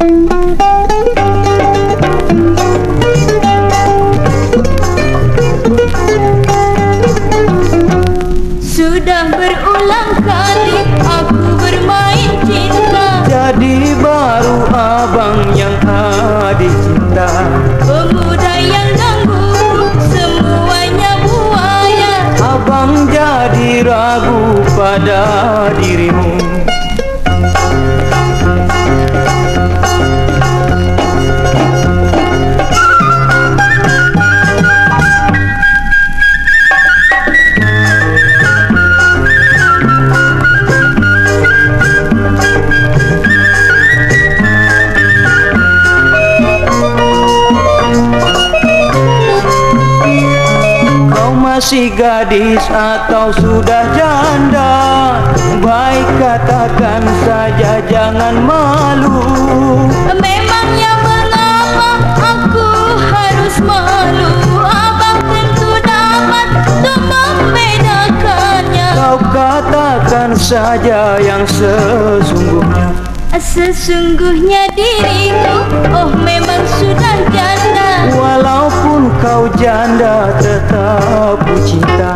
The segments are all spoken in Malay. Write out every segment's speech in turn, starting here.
Sudah berulang kali aku bermain cinta, jadi baru abang yang adik cinta. pemuda yang ganggu semuanya buaya. Abang jadi ragu pada dirimu. Masih gadis atau sudah janda? Baik katakan saja, jangan malu. Memangnya mengapa aku harus malu? Abang tentu dapat untuk membedakannya. Kau katakan saja yang sesungguhnya. Sesungguhnya diriku, oh memang sudah janda. Walaupun kau janda, tetap ku cinta.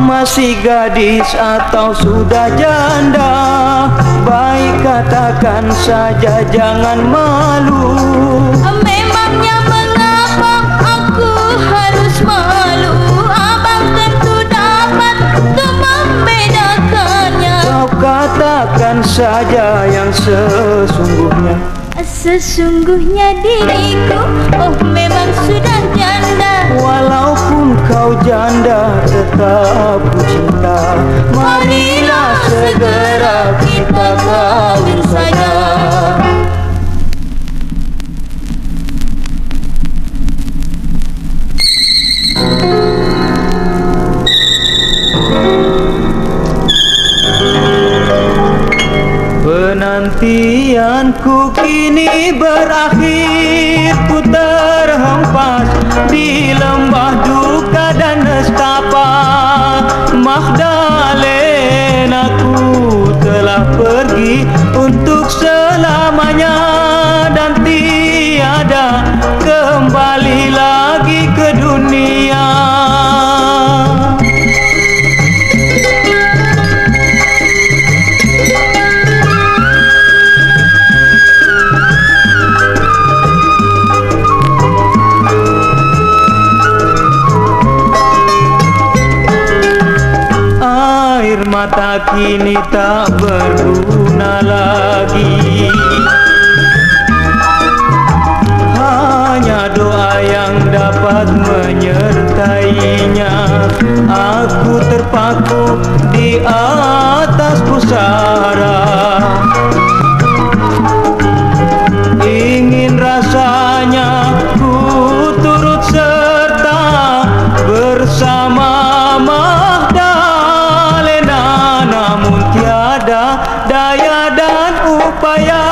Masih gadis atau sudah janda? Baik katakan saja, jangan malu. Memangnya mengapa aku harus malu? Abang tentu dapat untuk membedakannya. Kau katakan saja yang sesungguhnya. Sesungguhnya diriku, oh memang sudah janda. Walaupun kau janda, tetap ku cinta. Marilah segera kita kawin saja. Penantianku kini berakhir, ku terhempas di lembah duka dan nestapa. Magdalena, ku telah pergi untuk selamanya dan tiada kembali lagi ke dunia. Mata kini tak berguna lagi, hanya doa yang dapat menyertainya. Aku terpaku di atas pusara, ingin rasanya ku turut serta bersama daya dan upaya.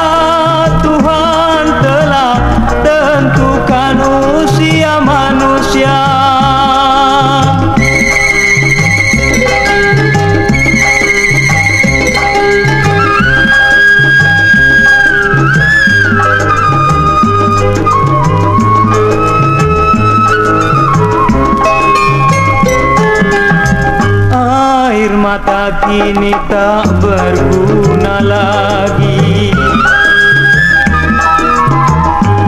Tuhan telah tentukan usia manusia. Mata kini tak berguna lagi,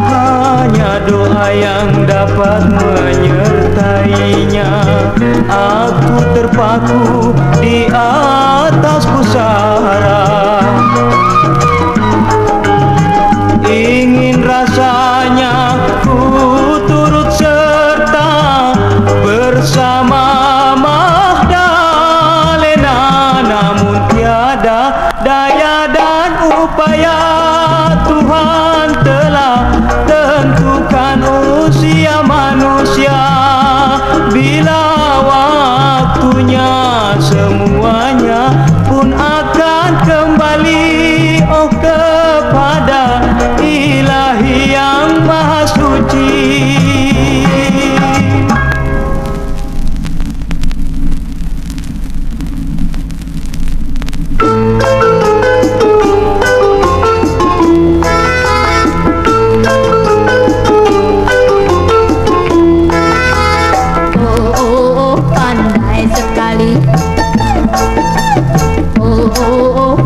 hanya doa yang dapat menyertainya. Aku terpaku di atas pusara, ingin rasanya ku turut serta bersama daya dan upaya. Tuhan telah tentukan usia manusia. Bila waktunya semuanya pun akan kembali kepada Ilahi yang Maha Suci.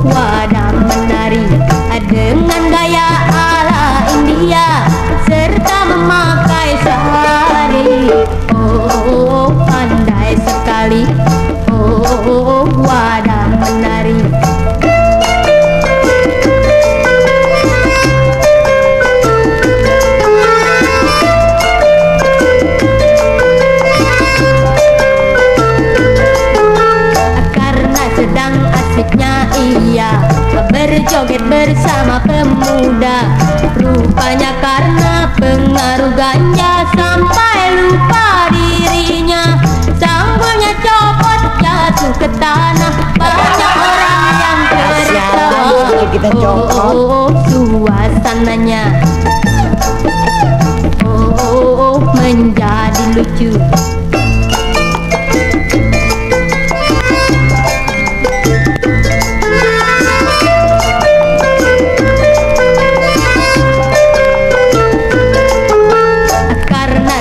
Wadah menari dengan gaya ala India serta memakai sari. Oh, pandai sekali. Oh, wadah menari. Ia berjoget bersama pemuda. Rupanya karena pengaruh ganja sampai lupa dirinya. Sanggulnya copot jatuh ke tanah. Banyak orang yang tertawa. Oh, suasananya menjadi lucu.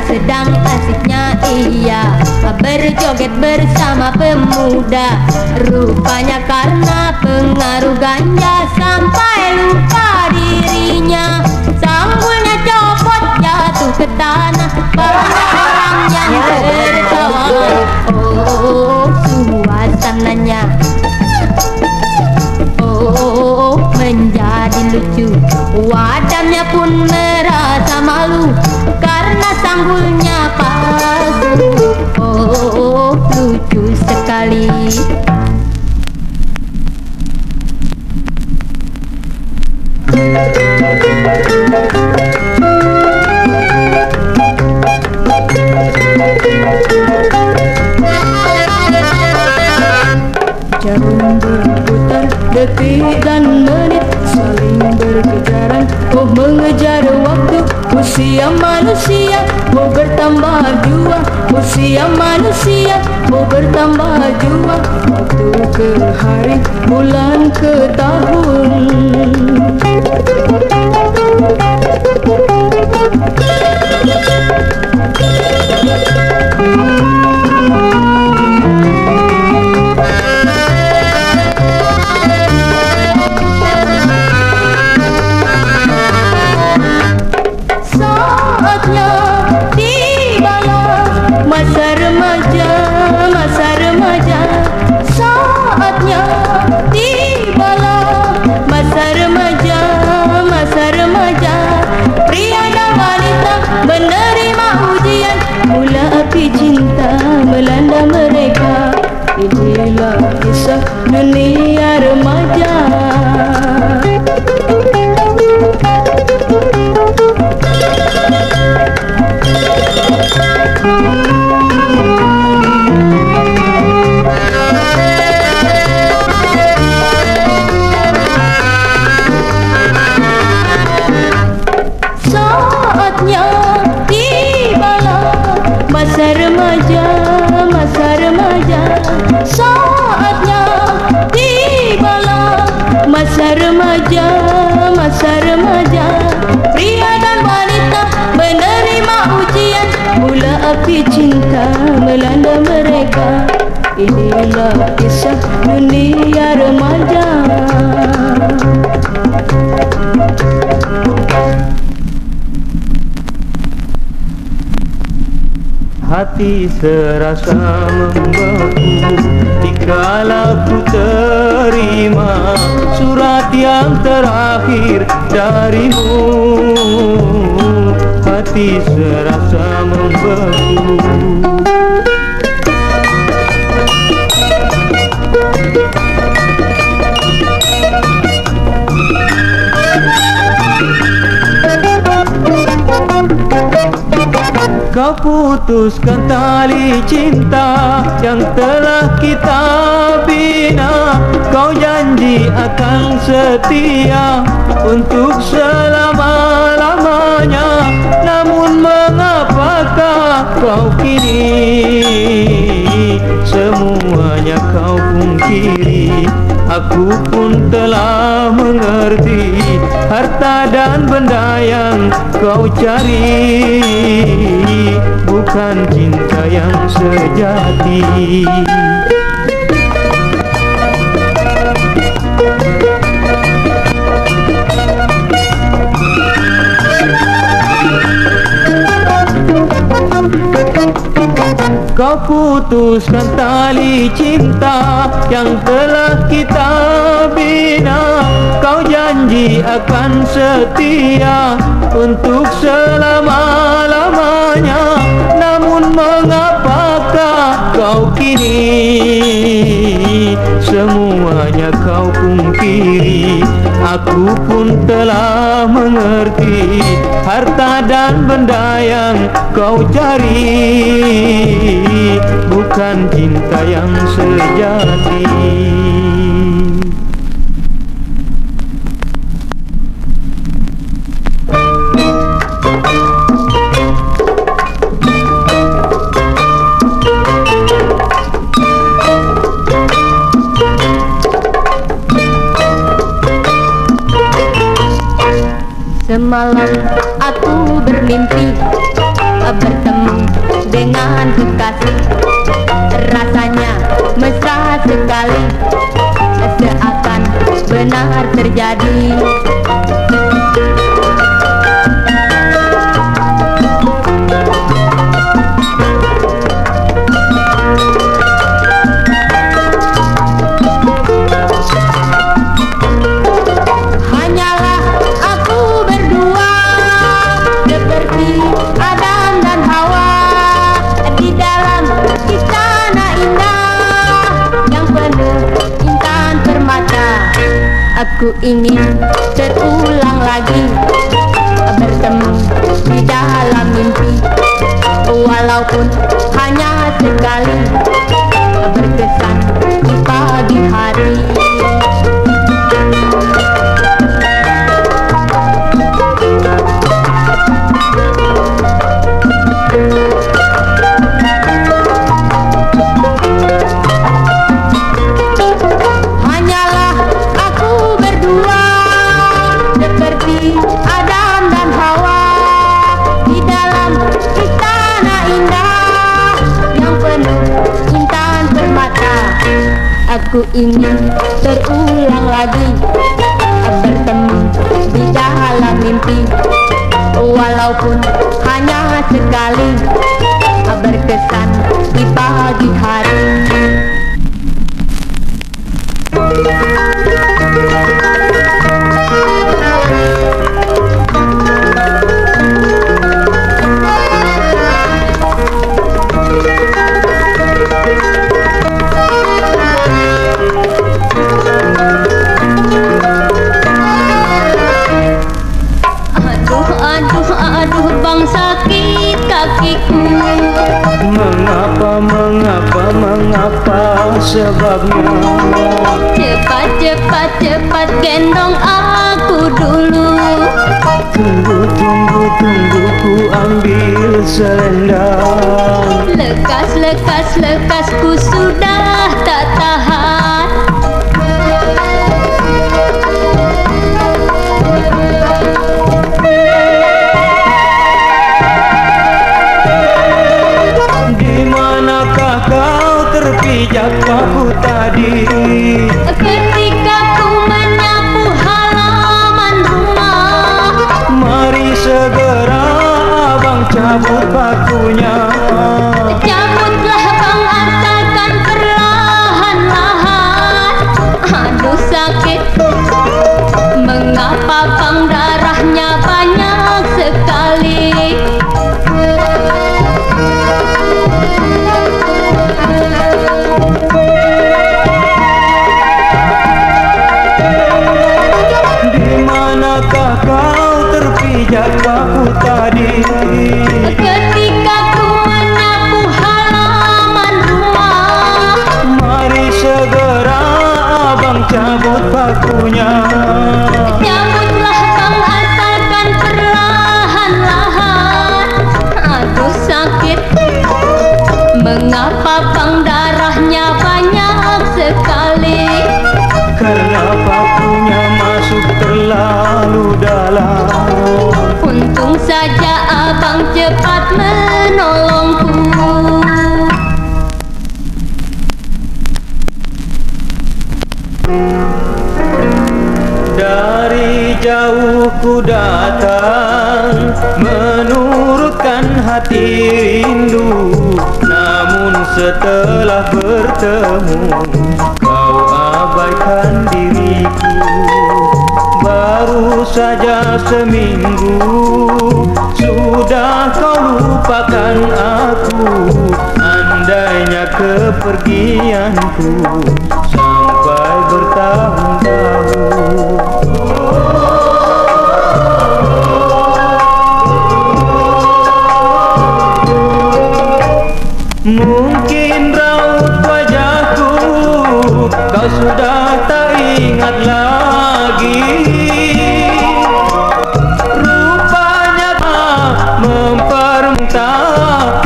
Sedang asiknya ia berjoget bersama pemuda. Rupanya karena pengaruh ganja sampai lupa dirinya. Sanggulnya copot jatuh ke tanah. Banyak orang yang tertawa. Oh, suasananya menjadi lucu. Wadahnya pun merasa malu karena sanggulnya palsu. Oh, lucu sekali. Jarum berputar, detik dan menit saling berkejaran. Oh, mengejar waktu. Usia manusia mau bertambah jua. Usia manusia mau bertambah jua. Waktu ke hari, bulan ke tahun. Masa remaja, masa remaja, saatnya tibalah. Masa remaja, masa remaja, pria dan wanita menerima ujian. Mula api cinta melanda mereka. Inilah kisah dunia remaja. Saatnya tibalah. Masa remaja, masa remaja, saatnya tibalah. Masa remaja, masa remaja, pria dan wanita menerima ujian. Mula api cinta melanda mereka. Inilah kisah dunia remaja. Hati serasa membeku dikala ku terima surat yang terakhir darimu. Hati serasa membeku. Kau putuskan tali cinta yang telah kita bina. Kau janji akan setia untuk selama-lamanya. Namun mengapakah kau kini semuanya kau pungkiri? Aku pun telah mengerti harta dan benda yang kau cari bukan cinta yang sejati. Kau putuskan tali cinta yang telah kita bina. Kau janji akan setia untuk selama-lamanya. Namun mengapakah kau kini semuanya kau pungkiri? Aku pun telah mengerti harta dan benda yang kau cari bukan cinta yang sejati. Semalam aku bermimpi bertemu dengan kekasih. Rasanya mesra sekali, seakan benar terjadi. Aku ingin terulang lagi bertemu di dalam mimpi, walaupun hanya sekali berkesan di pagi hari. Aku ingin terulang lagi bertemu di dalam mimpi, walaupun hanya sekali berkesan di pagi hari. Mengapa sebabnya? Cepat gendong aku dulu. Tunggu ku ambil selendang. Lekas ku sudah tak tahan. Terpijak bahu tadi ketika ku menyapu halaman rumah. Mari segera abang cabut pakunya. Cabutlah bang, antarkan perlahan-lahan. Aduh sakit, mengapa bang darahnya banyak sekali? Mengapa bang darahnya banyak sekali? Karena pakunya masuk terlalu dalam. Untung saja abang cepat menolongku. Dari jauh ku datang menurutkan hati rindu, namun setelah bertemu kau abaikan diriku. Baru saja seminggu sudah kau lupakan aku. Andainya kepergianku sampai bertahun-tahun. Mungkin raut wajahku kau sudah tak ingat lagi. Rupanya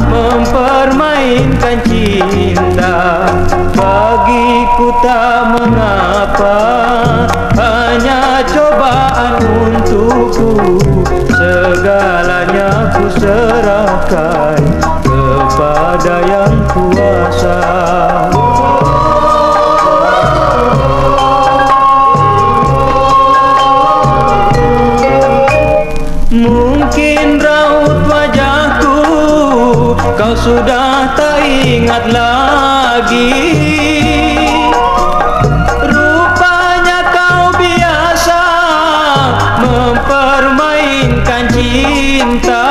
mempermainkan cinta. Bagiku tak mengapa, hanya cobaan untukku. Segalanya ku serahkan kepada yang kuasa. Mungkin raut wajahku kau sudah tak ingat lagi. Rupanya kau biasa mempermainkan cinta,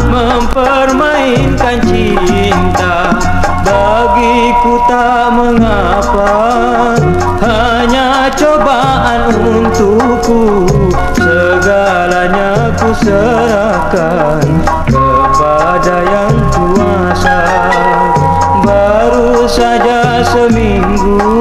mempermainkan cinta. Bagiku tak mengapa, hanya cobaan untukku. Segalanya ku serahkan kepada yang kuasa. Baru saja seminggu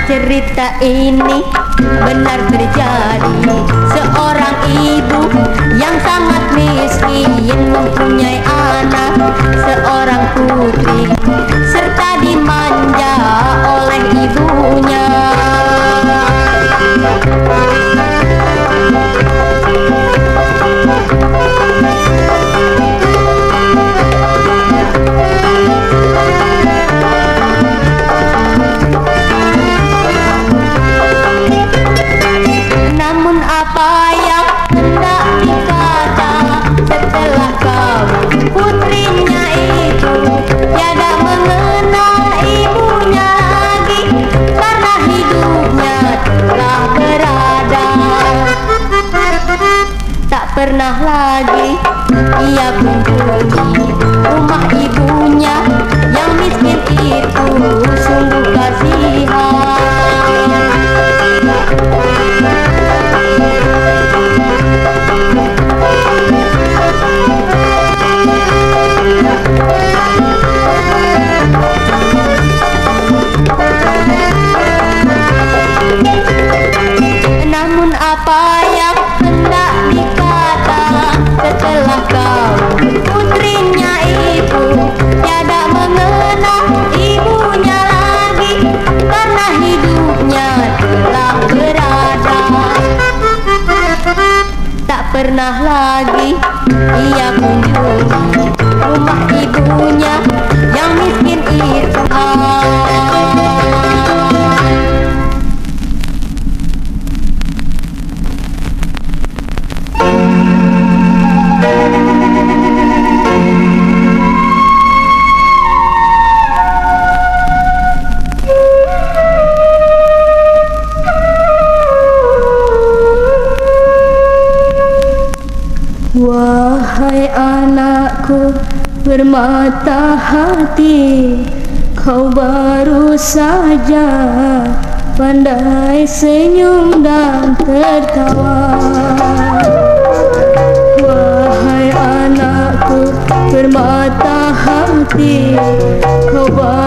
Cerita ini benar terjadi. Seorang ibu yang sangat miskin mempunyai anak seorang putri, serta dimanja oleh ibunya. Namun apa yang hendak dikata setelah kawin, putrinya itu tiada mengenal ibunya lagi, karena hidupnya telah berada. Tak pernah lagi ia kunjungi rumah ibunya yang miskin itu. Sungguh kasihan. Namun apa yang hendak dikata setelah kawin, putrinya itu tiada mengenal ibunya lagi, karena hidupnya telah berada. Tak pernah lagi ia kunjungi rumah ibunya yang miskin itu. Wahai anakku bermata hati, kau baru saja pandai senyum dan tertawa. Wahai anakku bermata hati, kau baru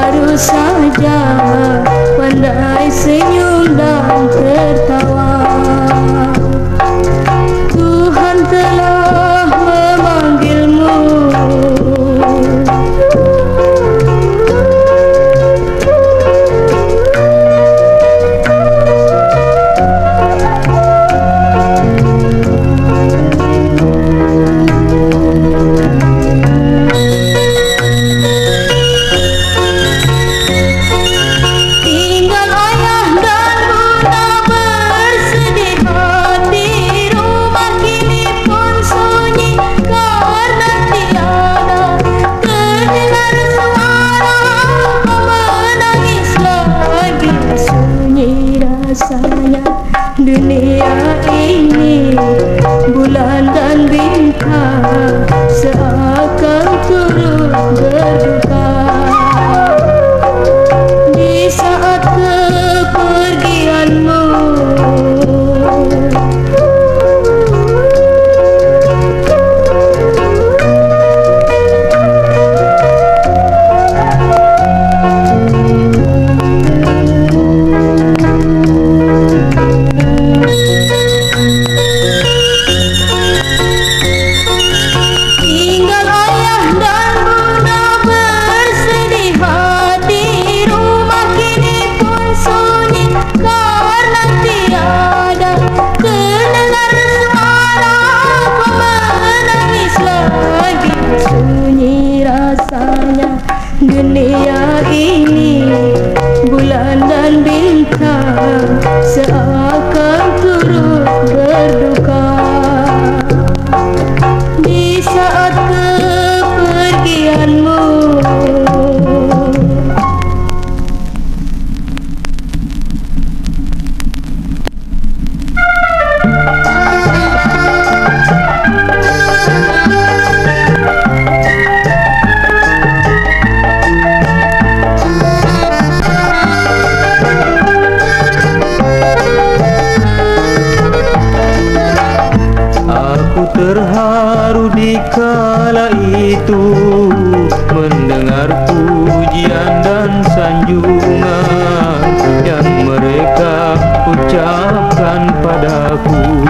dan sanjungan yang mereka ucapkan padaku.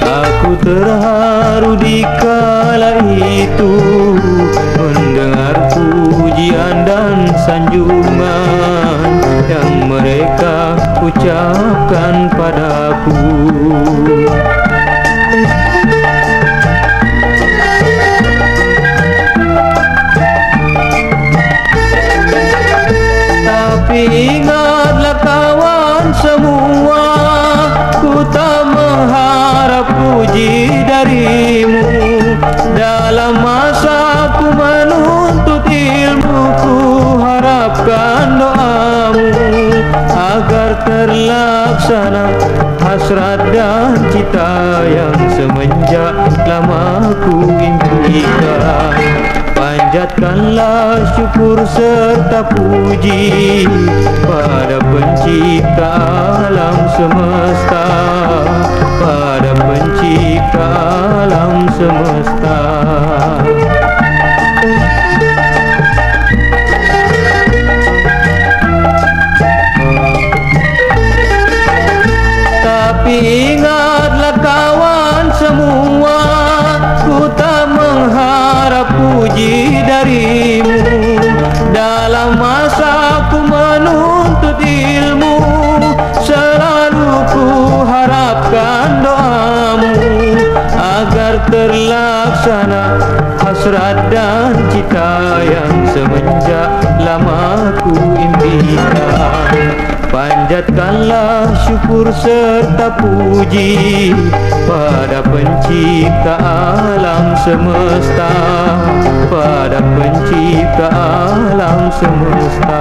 Aku terharu di kala itu mendengar pujian dan sanjungan yang mereka ucapkan padaku. Tapi ingatlah kawan semua, ku tak mengharap puji darimu. Dalam masa ku menuntut ilmu, ku harapkan doamu agar terlaksana hasrat dan cita yang semenjak lama ku impikan. Panjatkanlah syukur serta puji pada pencipta alam semesta, pada pencipta alam semesta. Tapi ingatlah kawan semua, ku tak mengharap puji darimu. Dalam masa ku menuntut ilmu, selalu ku harapkan doamu agar terlaksana hasrat dan cita yang semenjak lama ku impikan. Panjatkanlah syukur serta puji pada pencipta alam semesta, pada pencipta alam semesta.